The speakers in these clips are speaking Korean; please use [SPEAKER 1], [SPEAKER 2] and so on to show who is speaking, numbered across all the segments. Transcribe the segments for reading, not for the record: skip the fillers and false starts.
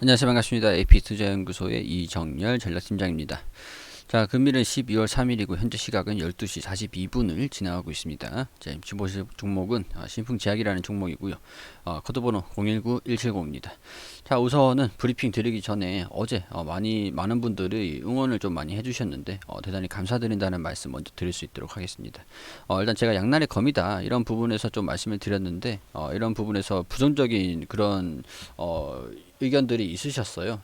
[SPEAKER 1] 안녕하세요. 반갑습니다. AP투자연구소의 이정열 전략팀장입니다. 자, 금일은 12월 3일이고 현재 시각은 12시 42분을 지나가고 있습니다. 자, 지금 보실 종목은 신풍제약이라는 종목이고요. 코드번호 019170입니다. 자, 우선은 브리핑 드리기 전에 어제 많은 분들이 응원을 좀 많이 해주셨는데 대단히 감사드린다는 말씀 먼저 드릴 수 있도록 하겠습니다. 일단 제가 양날의 검이다 이런 부분에서 좀 말씀을 드렸는데 이런 부분에서 부정적인 그런 의견들이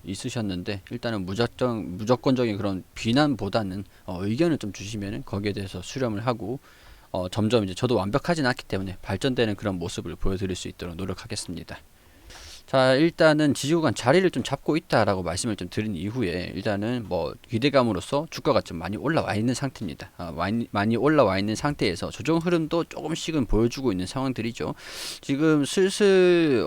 [SPEAKER 1] 있으셨는데 일단은 무조건적인 그런 비난보다는 의견을 좀 주시면은 거기에 대해서 수렴을 하고 점점 이제 저도 완벽하진 않기 때문에 발전되는 그런 모습을 보여드릴 수 있도록 노력하겠습니다. 자, 일단은 지지구간 자리를 좀 잡고 있다라고 말씀을 좀 드린 이후에 일단은 뭐 기대감으로써 주가가 좀 많이 올라와 있는 상태입니다. 많이 올라와 있는 상태에서 조정 흐름도 조금씩은 보여주고 있는 상황들이죠. 지금 슬슬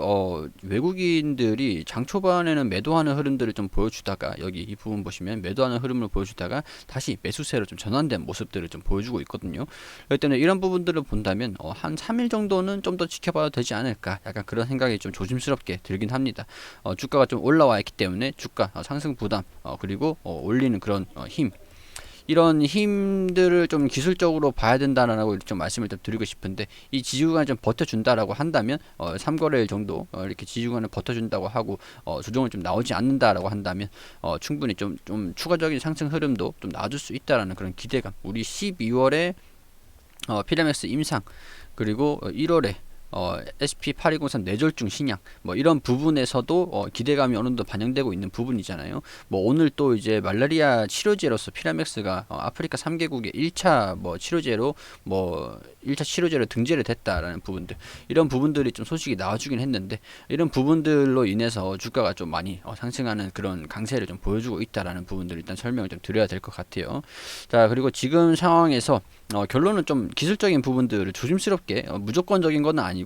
[SPEAKER 1] 외국인들이 장 초반에는 매도하는 흐름들을 좀 보여주다가 여기 이 부분 보시면 매도하는 흐름을 보여주다가 다시 매수세로 좀 전환된 모습들을 좀 보여주고 있거든요. 그렇기 때문에 이런 부분들을 본다면 한 3일 정도는 좀 더 지켜봐도 되지 않을까 약간 그런 생각이 좀 조심스럽게 들긴 합니다. 주가가 좀 올라와 있기 때문에 주가 상승 부담 그리고 올리는 그런 힘 이런 힘들을 좀 기술적으로 봐야 된다라고 좀 말씀을 좀 드리고 싶은데 이 지지구간을 좀 버텨준다라고 한다면 3거래일 정도 이렇게 지지구간을 버텨준다고 하고 조정을 좀 나오지 않는다라고 한다면 충분히 좀 추가적인 상승 흐름도 좀 나와줄 수 있다라는 그런 기대감 우리 12월에 피라맥스 임상 그리고 1월에 SP8203 뇌졸중 신약 뭐 이런 부분에서도 기대감이 어느 정도 반영되고 있는 부분이잖아요. 뭐 오늘 또 이제 말라리아 치료제로서 피라맥스가 아프리카 3개국의 1차 뭐 치료제로 뭐 1차 치료제로 등재를 됐다라는 부분들 이런 부분들이 좀 소식이 나와주긴 했는데 이런 부분들로 인해서 주가가 좀 많이 상승하는 그런 강세를 좀 보여주고 있다라는 부분들 일단 설명을 좀 드려야 될 것 같아요. 자, 그리고 지금 상황에서 결론은 좀 기술적인 부분들을 조심스럽게 무조건적인 건 아니고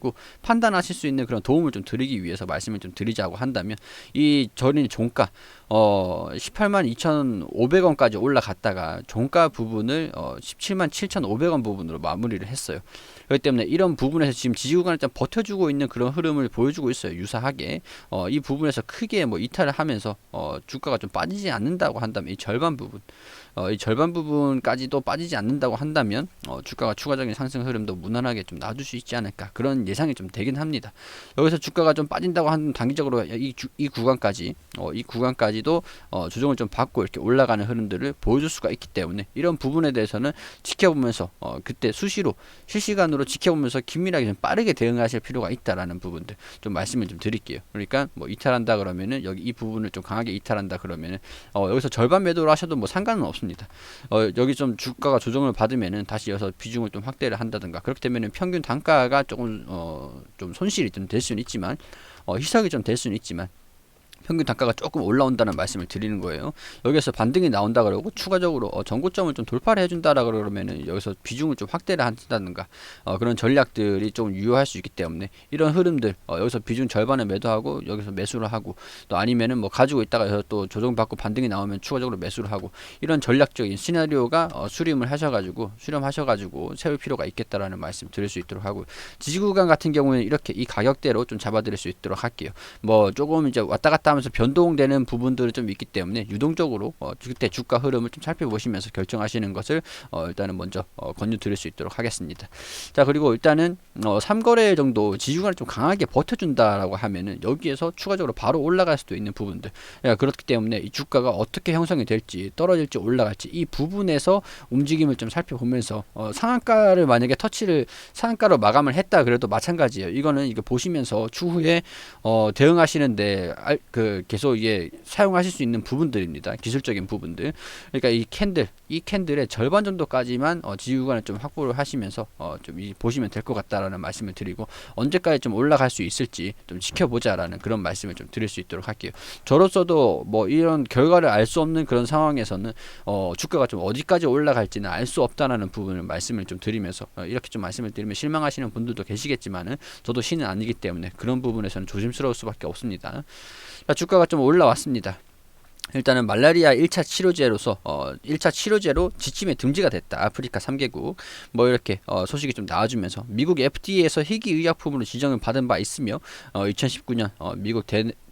[SPEAKER 1] 판단하실 수 있는 그런 도움을 좀 드리기 위해서 말씀을 좀 드리자고 한다면 이 전일 종가 18만 2,500원까지 올라갔다가 종가 부분을 17만 7,500원 부분으로 마무리를 했어요. 그렇기 때문에 이런 부분에서 지금 지지구간을 좀 버텨주고 있는 그런 흐름을 보여주고 있어요. 유사하게 이 부분에서 크게 뭐 이탈을 하면서 주가가 좀 빠지지 않는다고 한다면 이 절반 부분까지도 빠지지 않는다고 한다면 주가가 추가적인 상승 흐름도 무난하게 좀 놔줄 수 있지 않을까 그런 예상이 좀 되긴 합니다. 여기서 주가가 좀 빠진다고 하는 단기적으로 이 구간까지도 조정을 좀 받고 이렇게 올라가는 흐름들을 보여줄 수가 있기 때문에 이런 부분에 대해서는 지켜보면서 그때 수시로 실시간으로 지켜보면서 긴밀하게 좀 빠르게 대응하실 필요가 있다라는 부분들 좀 말씀을 좀 드릴게요. 그러니까 뭐 이탈한다 그러면은 여기 이 부분을 좀 강하게 이탈한다 그러면은 여기서 절반 매도를 하셔도 뭐 상관은 없습니다. 여기 좀 주가가 조정을 받으면은 다시 여기서 비중을 좀 확대를 한다든가 그렇게 되면은 평균 단가가 조금 좀 손실이 좀 될 수는 있지만 희석이 좀 될 수는 있지만 평균 단가가 조금 올라온다는 말씀을 드리는 거예요. 여기서 반등이 나온다 그러고 추가적으로 전고점을 좀 돌파를 해준다라 그러면은 여기서 비중을 좀 확대를 한다든가 그런 전략들이 좀 유효할 수 있기 때문에 이런 흐름들 여기서 비중 절반을 매도하고 여기서 매수를 하고 또 아니면은 뭐 가지고 있다가 여기서 또 조정받고 반등이 나오면 추가적으로 매수를 하고 이런 전략적인 시나리오가 수렴하셔가지고 세울 필요가 있겠다라는 말씀 드릴 수 있도록 하고 지지구간 같은 경우에는 이렇게 이 가격대로 좀 잡아드릴 수 있도록 할게요. 뭐 조금 이제 왔다 갔다 하면서 변동되는 부분들이 좀 있기 때문에 유동적으로 그때 주가 흐름을 좀 살펴보시면서 결정하시는 것을 일단은 먼저 권유 드릴 수 있도록 하겠습니다. 자, 그리고 일단은 3거래 정도 지지구간을 좀 강하게 버텨준다라고 하면은 여기에서 추가적으로 바로 올라갈 수도 있는 부분들 그렇기 때문에 이 주가가 어떻게 형성이 될지 떨어질지 올라갈지 이 부분에서 움직임을 좀 살펴보면서 상한가를 만약에 상한가로 마감을 했다 그래도 마찬가지예요. 이거는 이거 보시면서 추후에 대응하시는데 계속 이게 사용하실 수 있는 부분들입니다. 기술적인 부분들. 그러니까 이 캔들의 절반 정도까지만 지지구간을 좀 확보를 하시면서 좀 보시면 될 것 같다라는 말씀을 드리고 언제까지 좀 올라갈 수 있을지 좀 지켜보자라는 그런 말씀을 좀 드릴 수 있도록 할게요. 저로서도 뭐 이런 결과를 알 수 없는 그런 상황에서는 주가가 좀 어디까지 올라갈지는 알 수 없다라는 부분을 말씀을 좀 드리면서 이렇게 좀 말씀을 드리면 실망하시는 분들도 계시겠지만은 저도 신은 아니기 때문에 그런 부분에서는 조심스러울 수밖에 없습니다. 자, 주가가 좀 올라왔습니다. 일단은 말라리아 1차 치료제로서 1차 치료제로 지침에 등재가 됐다. 아프리카 3개국 뭐 이렇게 소식이 좀 나와주면서 미국 FDA에서 희귀의약품으로 지정을 받은 바 있으며 2019년 미국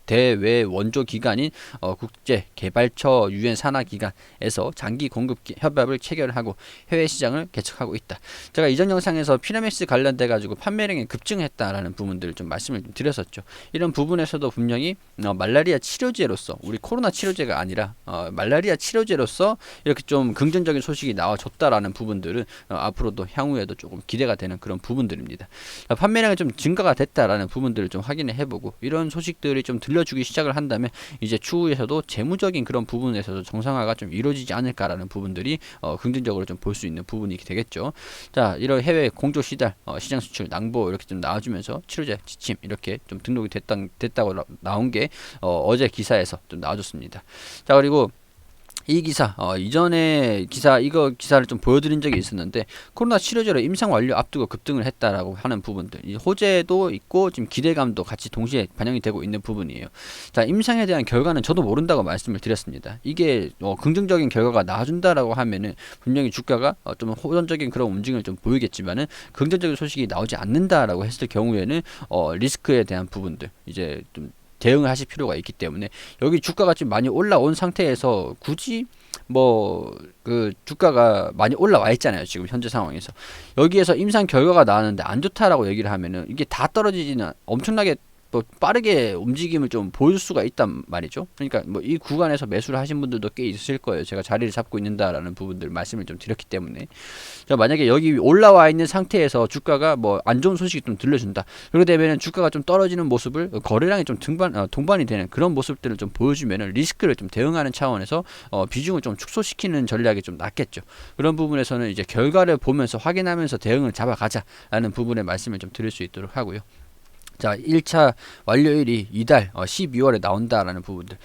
[SPEAKER 1] 대외 원조 기관인 국제 개발처 유엔 산하 기관에서 장기 공급 협약을 체결하고 해외 시장을 개척하고 있다. 제가 이전 영상에서 피라맥스 관련돼 가지고 판매량이 급증했다라는 부분들을 좀 말씀을 좀 드렸었죠. 이런 부분에서도 분명히 말라리아 치료제로서, 우리 코로나 치료제가 아니라 말라리아 치료제로서 이렇게 좀 긍정적인 소식이 나와줬다라는 부분들은 앞으로도 향후에도 조금 기대가 되는 그런 부분들입니다. 판매량이 좀 증가가 됐다라는 부분들을 좀 확인을 해보고, 이런 소식들이 좀 들려주기 시작을 한다면 이제 추후에서도 재무적인 그런 부분에서도 정상화가 좀 이루어지지 않을까라는 부분들이 긍정적으로 좀 볼 수 있는 부분이 되겠죠. 자, 이런 해외 공조 시달, 시장 수출 낭보 이렇게 좀 나와주면서 치료제 지침 이렇게 좀 등록이 됐다고 나온 게 어제 기사에서 좀 나와줬습니다. 자, 그리고 이 기사, 이전에 이거 기사를 좀 보여드린 적이 있었는데, 코로나 치료제로 임상 완료 앞두고 급등을 했다라고 하는 부분들, 이 호재도 있고 지금 기대감도 같이 동시에 반영이 되고 있는 부분이에요. 자, 임상에 대한 결과는 저도 모른다고 말씀을 드렸습니다. 이게 긍정적인 결과가 나와준다라고 하면은 분명히 주가가 좀 호전적인 그런 움직임을 좀 보이겠지만은, 긍정적인 소식이 나오지 않는다라고 했을 경우에는 리스크에 대한 부분들 이제 좀 대응을 하실 필요가 있기 때문에, 여기 주가가 좀 많이 올라온 상태에서 굳이 그 주가가 많이 올라와 있잖아요, 지금 현재 상황에서. 여기에서 임상 결과가 나왔는데 안 좋다라고 얘기를 하면은 이게 다 떨어지지는, 엄청나게 빠르게 움직임을 좀 보일 수가 있단 말이죠. 그러니까 이 구간에서 매수를 하신 분들도 꽤 있을 거예요. 제가 자리를 잡고 있는다라는 부분들 말씀을 좀 드렸기 때문에. 자, 만약에 여기 올라와 있는 상태에서 주가가 안 좋은 소식이 좀 들려준다, 그렇게 되면은 주가가 좀 떨어지는 모습을, 거래량이 좀 동반이 되는 그런 모습들을 좀 보여주면은 리스크를 좀 대응하는 차원에서 비중을 좀 축소시키는 전략이 좀 낫겠죠. 그런 부분에서는 이제 결과를 보면서 확인하면서 대응을 잡아가자라는 부분에 말씀을 좀 드릴 수 있도록 하고요. 자, 1차 완료일이 이달 12월에 나온다라는 부분들,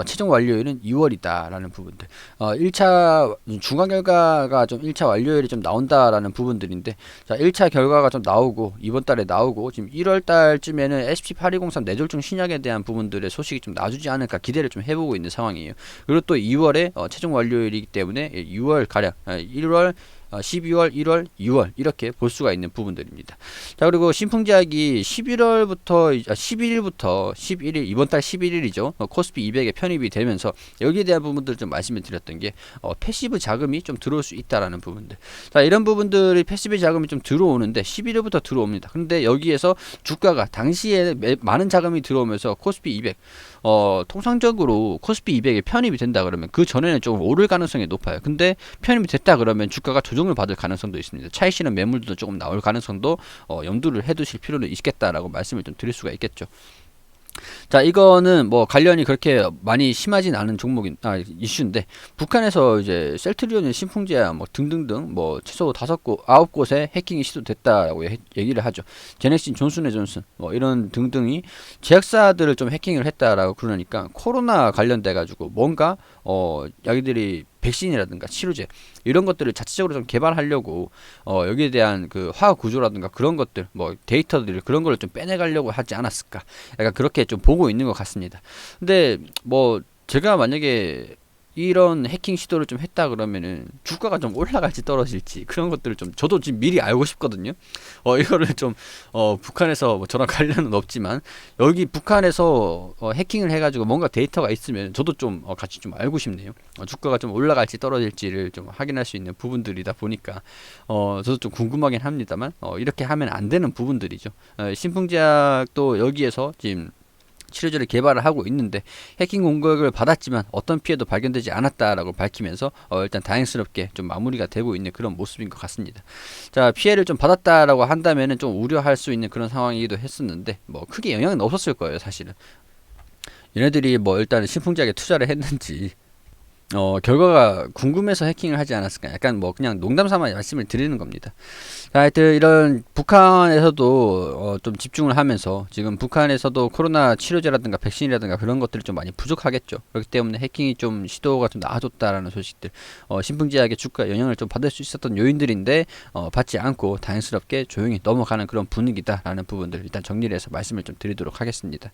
[SPEAKER 1] 최종 완료일은 2월이다라는 부분들, 1차 중간 결과가 좀 1차 완료일이 좀 나온다라는 부분들인데, 자, 1차 결과가 좀 나오고 이번 달에 나오고 지금 1월 달쯤에는 SCP-8203 뇌졸중 신약에 대한 부분들의 소식이 좀 나주지 않을까 기대를 좀 해보고 있는 상황이에요. 그리고 또 2월에 최종 완료일이기 때문에 6월 가량, 1월 12월, 1월, 2월 이렇게 볼 수가 있는 부분들입니다. 자, 그리고 신풍제약이 11일부터 11일, 이번 달 11일이죠. 코스피 200에 편입이 되면서 여기에 대한 부분들을 좀 말씀을 드렸던 게 패시브 자금이 좀 들어올 수 있다라는 부분들. 자, 이런 부분들이 패시브 자금이 좀 들어오는데 11일부터 들어옵니다. 근데 여기에서 주가가 당시에 많은 자금이 들어오면서 코스피 200, 통상적으로 코스피 200에 편입이 된다 그러면 그 전에는 조금 오를 가능성이 높아요. 근데 편입이 됐다 그러면 주가가 조정을 받을 가능성도 있습니다. 차익실현 매물도 조금 나올 가능성도 염두를 해두실 필요는 있겠다라고 말씀을 좀 드릴 수가 있겠죠. 자, 이거는 관련이 그렇게 많이 심하진 않은 이슈인데, 북한에서 이제 셀트리온의 신풍제약 등등등 최소 9곳에 해킹이 시도됐다라고 얘기를 하죠. 제넥신, 존슨앤존슨 이런 등등이 제약사들을 좀 해킹을 했다라고 그러니까, 코로나 관련돼 가지고 뭔가 자기들이 백신이라든가 치료제 이런 것들을 자체적으로 좀 개발하려고 여기에 대한 그 화학 구조라든가 그런 것들, 데이터들 그런 걸 좀 빼내가려고 하지 않았을까, 약간 그렇게 좀 보고 있는 것 같습니다. 근데 제가 만약에 이런 해킹 시도를 좀 했다 그러면은 주가가 좀 올라갈지 떨어질지 그런 것들을 좀 저도 지금 미리 알고 싶거든요. 이거를 좀 북한에서 저랑 관련은 없지만, 여기 북한에서 해킹을 해가지고 뭔가 데이터가 있으면 저도 좀 같이 좀 알고 싶네요. 주가가 좀 올라갈지 떨어질지를 좀 확인할 수 있는 부분들이다 보니까 저도 좀 궁금하긴 합니다만, 이렇게 하면 안 되는 부분들이죠. 신풍제약도 여기에서 지금 치료제를 개발을 하고 있는데 해킹 공격을 받았지만 어떤 피해도 발견되지 않았다라고 밝히면서 일단 다행스럽게 좀 마무리가 되고 있는 그런 모습인 것 같습니다. 자, 피해를 좀 받았다라고 한다면은 좀 우려할 수 있는 그런 상황이기도 했었는데 크게 영향은 없었을 거예요, 사실은. 얘네들이 일단 신풍제약에 투자를 했는지 결과가 궁금해서 해킹을 하지 않았을까, 약간 그냥 농담삼아 말씀을 드리는 겁니다. 자, 하여튼 이런 북한에서도 좀 집중을 하면서, 지금 북한에서도 코로나 치료제라든가 백신이라든가 그런 것들이 좀 많이 부족하겠죠. 그렇기 때문에 해킹이 좀 시도가 좀 나아졌다라는 소식들, 신풍제약의 주가 영향을 좀 받을 수 있었던 요인들인데 받지 않고 다행스럽게 조용히 넘어가는 그런 분위기다라는 부분들 일단 정리를 해서 말씀을 좀 드리도록 하겠습니다.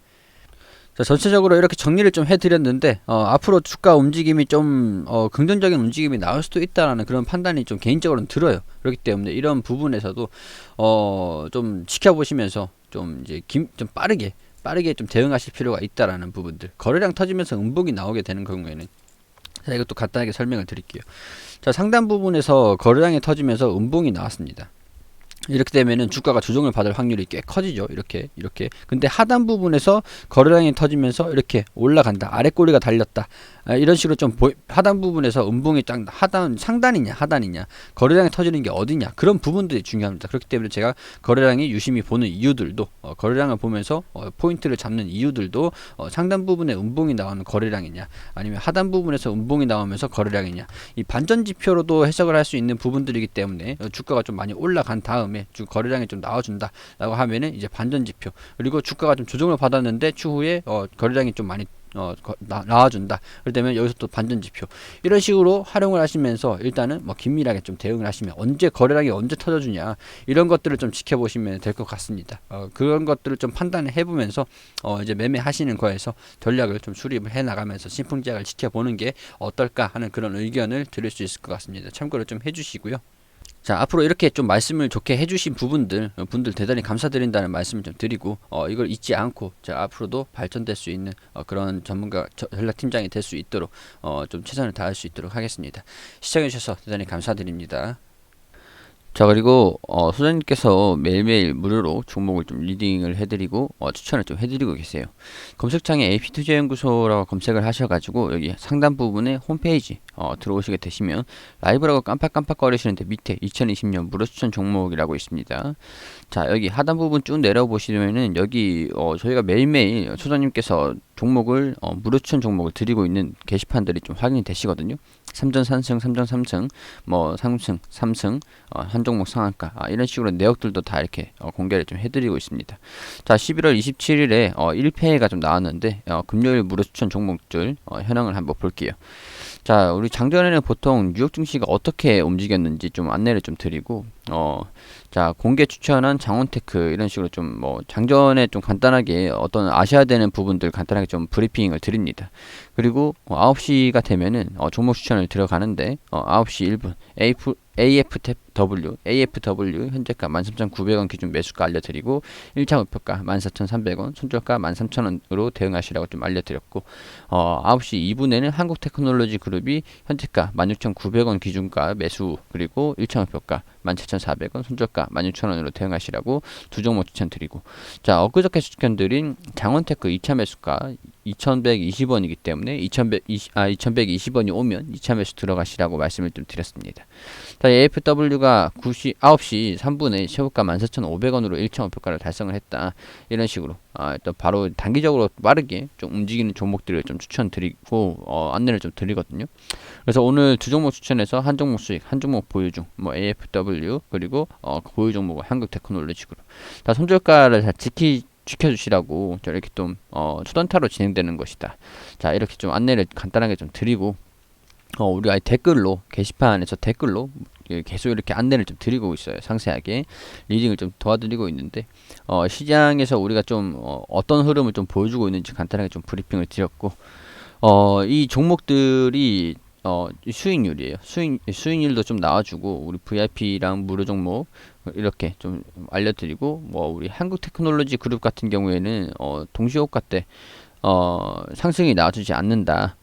[SPEAKER 1] 자, 전체적으로 이렇게 정리를 좀 해드렸는데 앞으로 주가 움직임이 좀 긍정적인 움직임이 나올 수도 있다라는 그런 판단이 좀 개인적으로는 들어요. 그렇기 때문에 이런 부분에서도 좀 지켜보시면서 좀 이제 좀 빠르게 빠르게 좀 대응하실 필요가 있다라는 부분들. 거래량 터지면서 음봉이 나오게 되는 경우에는, 자, 이것도 간단하게 설명을 드릴게요. 자, 상단 부분에서 거래량이 터지면서 음봉이 나왔습니다. 이렇게 되면은 주가가 조정을 받을 확률이 꽤 커지죠. 이렇게. 근데 하단 부분에서 거래량이 터지면서 이렇게 올라간다. 아래 꼬리가 달렸다. 이런 식으로 좀 하단 부분에서 음봉이 딱 상단이냐 하단이냐, 거래량이 터지는 게 어디냐, 그런 부분들이 중요합니다. 그렇기 때문에 제가 거래량이 유심히 보는 이유들도, 거래량을 보면서 포인트를 잡는 이유들도, 상단 부분에 음봉이 나오는 거래량이냐, 아니면 하단 부분에서 음봉이 나오면서 거래량이냐, 이 반전 지표로도 해석을 할 수 있는 부분들이기 때문에, 주가가 좀 많이 올라간 다음에 거래량이 좀 나와준다 라고 하면은 이제 반전 지표, 그리고 주가가 좀 조정을 받았는데 추후에 거래량이 좀 많이 나와준다. 그러면 여기서 또 반전 지표, 이런 식으로 활용을 하시면서 일단은 뭐 긴밀하게 좀 대응을 하시면, 언제 거래량이 언제 터져주냐, 이런 것들을 좀 지켜보시면 될 것 같습니다. 그런 것들을 좀 판단을 해보면서 이제 매매하시는 거에서 전략을 좀 수립을 해 나가면서 신풍제약을 지켜보는 게 어떨까 하는 그런 의견을 드릴 수 있을 것 같습니다. 참고를 좀 해주시고요. 자, 앞으로 이렇게 좀 말씀을 좋게 해주신 분들 대단히 감사드린다는 말씀을 좀 드리고, 이걸 잊지 않고 자, 앞으로도 발전될 수 있는 그런 전문가 전략팀장이 될 수 있도록 좀 최선을 다할 수 있도록 하겠습니다. 시청해주셔서 대단히 감사드립니다. 자, 그리고 소장님께서 매일매일 무료로 종목을 좀 리딩을 해드리고 추천을 좀 해드리고 계세요. 검색창에 AP투자연구소라고 검색을 하셔가지고 여기 상단 부분에 홈페이지 들어오시게 되시면 라이브라고 깜빡깜빡거리시는데 밑에 2020년 무료 추천 종목이라고 있습니다. 자, 여기 하단 부분 쭉 내려보시면은 여기 저희가 매일매일 소장님께서 종목을 무료 추천 종목을 드리고 있는 게시판들이 좀 확인이 되시거든요. 3전 3승, 3전 3승, 뭐 3승, 3승, 한 종목 상한가, 이런 식으로 내역들도 다 이렇게 공개를 좀 해드리고 있습니다. 자, 11월 27일에 1패가 좀 나왔는데 금요일 무료 추천 종목들 현황을 한번 볼게요. 자, 우리 장전에는 보통 뉴욕 증시가 어떻게 움직였는지 좀 안내를 좀 드리고, 자, 공개 추천한 장원테크, 이런 식으로 좀 뭐 장전에 좀 간단하게 어떤 아셔야 되는 부분들 간단하게 좀 브리핑을 드립니다. 그리고 9시가 되면은 종목 추천을 들어가는데 9시 1분 AFW 현재가 13,900원 기준 매수가 알려드리고 1차 목표가 14,300원, 손절가 13,000원으로 대응하시라고 좀 알려드렸고, 9시 2분에는 한국테크놀로지 그룹이 현재가 16,900원 기준가 매수, 그리고 1차 목표가 17,400원, 손절가 16,000원으로 대응하시라고 두 종목 추천드리고, 자, 엊그저께 추천드린 장원테크 2차 매수가 2,120원이기 때문에 2,120원이 오면 2차 매수 들어가시라고 말씀을 좀 드렸습니다. 자, AFW가 9시 3분에 최고가 14,500원으로 1차 목표가를 달성을 했다. 이런 식으로 또 바로 단기적으로 빠르게 좀 움직이는 종목들을 좀 추천드리고 안내를 좀 드리거든요. 그래서 오늘 두 종목 추천해서 한 종목 수익, 한 종목 보유 중, 뭐 AFW 그리고 보유 종목은 한국테크놀로지 그룹. 다 손절가를 다 지켜주시라고 이렇게 좀 초단타로 진행되는 것이다. 자, 이렇게 좀 안내를 간단하게 좀 드리고, 우리 아예 댓글로, 게시판에서 댓글로 계속 이렇게 안내를 좀 드리고 있어요. 상세하게 리딩을 좀 도와드리고 있는데, 시장에서 우리가 좀 어떤 흐름을 좀 보여주고 있는지 간단하게 좀 브리핑을 드렸고, 이 종목들이 수익률이에요. 수익률도 좀 나와주고, 우리 VIP랑 무료 종목 이렇게 좀 알려드리고, 뭐 우리 한국테크놀로지 그룹 같은 경우에는 동시호가 때 상승이 나와주지 않는다.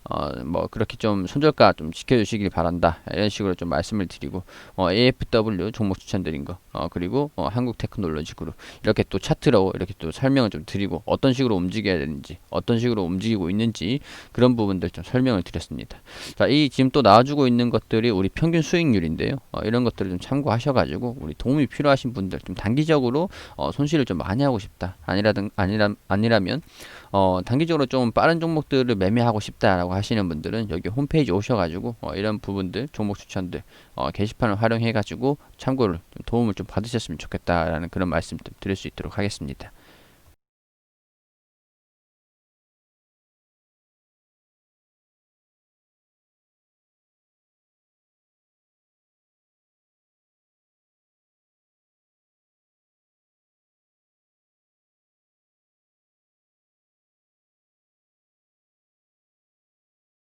[SPEAKER 1] 뭐 그렇게 좀 손절가 좀 지켜주시길 바란다. 이런 식으로 좀 말씀을 드리고, AFW 종목 추천드린 거, 그리고 한국테크놀로지 그룹 이렇게 또 차트로 이렇게 또 설명을 좀 드리고, 어떤 식으로 움직여야 되는지, 어떤 식으로 움직이고 있는지 그런 부분들 좀 설명을 드렸습니다. 자, 이 지금 또 나와주고 있는 것들이 우리 평균 수익률인데요. 이런 것들을 좀 참고하셔가지고 우리 도움이 필요하신 분들, 좀 단기적으로 손실을 좀 많이 하고 싶다. 아니라면 단기적으로 좀 빠른 종목들을 매매하고 싶다라고 하시는 분들은 여기 홈페이지 오셔가지고 이런 부분들, 종목 추천들 게시판을 활용해가지고 참고를 좀 도움을 좀 받으셨으면 좋겠다라는 그런 말씀 좀 드릴 수 있도록 하겠습니다.